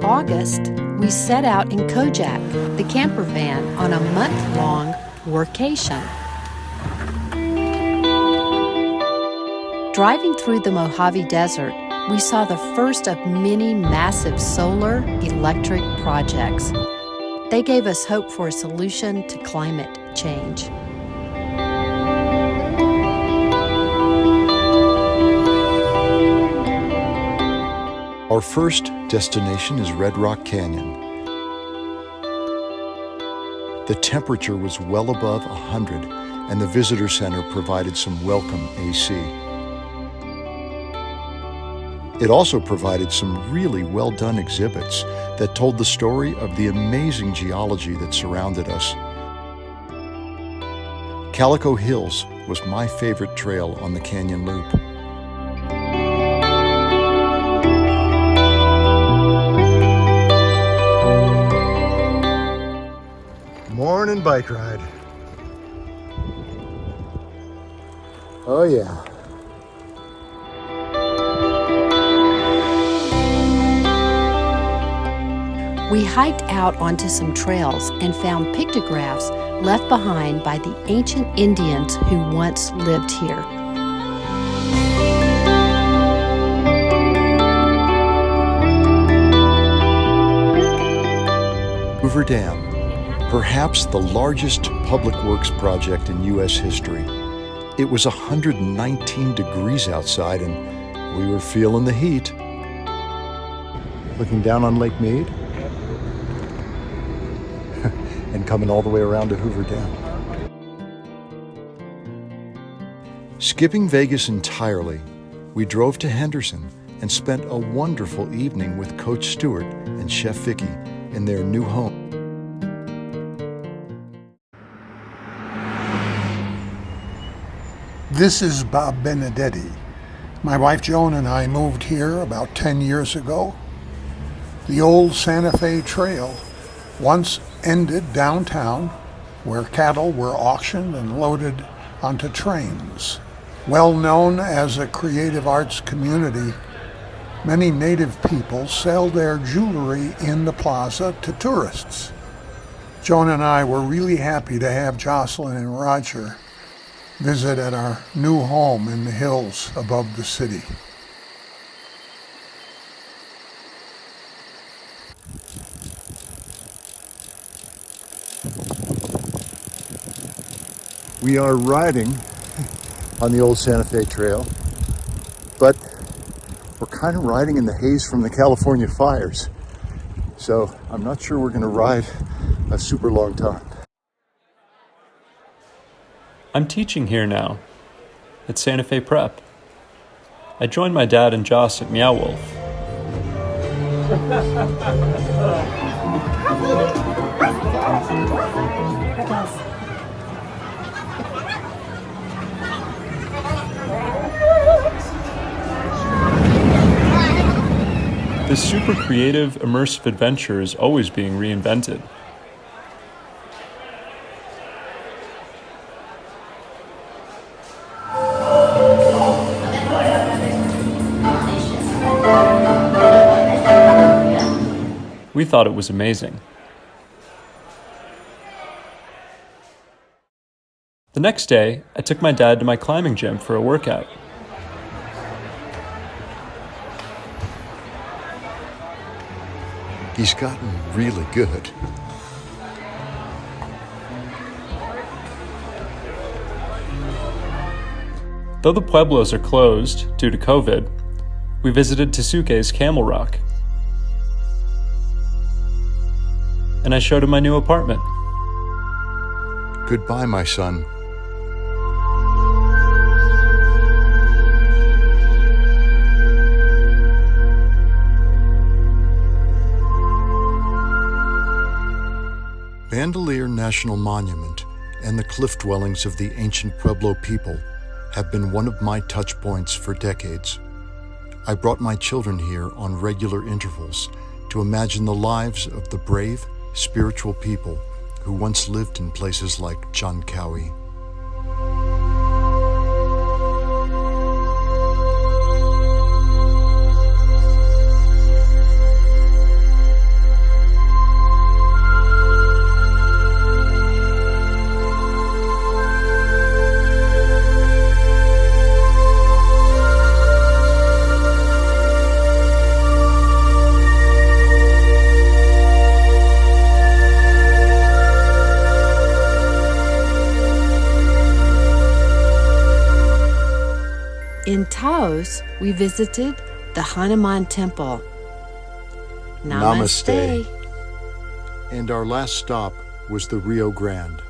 August, we set out in Kojak, the camper van, on a month-long workation. Driving through the Mojave Desert, we saw the first of many massive solar electric projects. They gave us hope for a solution to climate change. Our first destination is Red Rock Canyon. The temperature was well above 100, and the visitor center provided some welcome AC. It also provided some really well-done exhibits that told the story of the amazing geology that surrounded us. Calico Hills was my favorite trail on the canyon loop. Morning bike ride. Oh yeah. We hiked out onto some trails and found pictographs left behind by the ancient Indians who once lived here. Hoover Dam, perhaps the largest public works project in U.S. history. It was 119 degrees outside and we were feeling the heat. Looking down on Lake Mead and coming all the way around to Hoover Dam. Skipping Vegas entirely, we drove to Henderson and spent a wonderful evening with Coach Stewart and Chef Vicky in their new home. This is Bob Benedetti. My wife Joan and I moved here about 10 years ago. The old Santa Fe Trail once ended downtown, where cattle were auctioned and loaded onto trains. Well known as a creative arts community, many native people sell their jewelry in the plaza to tourists. Joan and I were really happy to have Jocelyn and Roger visit at our new home in the hills above the city. We are riding on the old Santa Fe Trail, but we're kind of riding in the haze from the California fires. So I'm not sure we're going to ride a super long time. I'm teaching here now, at Santa Fe Prep. I joined my dad and Joss at Meow Wolf. This super creative, immersive adventure is always being reinvented. We thought it was amazing. The next day, I took my dad to my climbing gym for a workout. He's gotten really good. Though the Pueblos are closed due to COVID, we visited Tesuque's Camel Rock. And I showed him my new apartment. Goodbye, my son. Bandolier National Monument and the cliff dwellings of the ancient Pueblo people have been one of my touch points for decades. I brought my children here on regular intervals to imagine the lives of the brave, spiritual people who once lived in places like Jankawi. Taos, we visited the Hanuman temple. Namaste. And our last stop was the Rio Grande.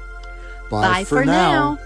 Bye for now.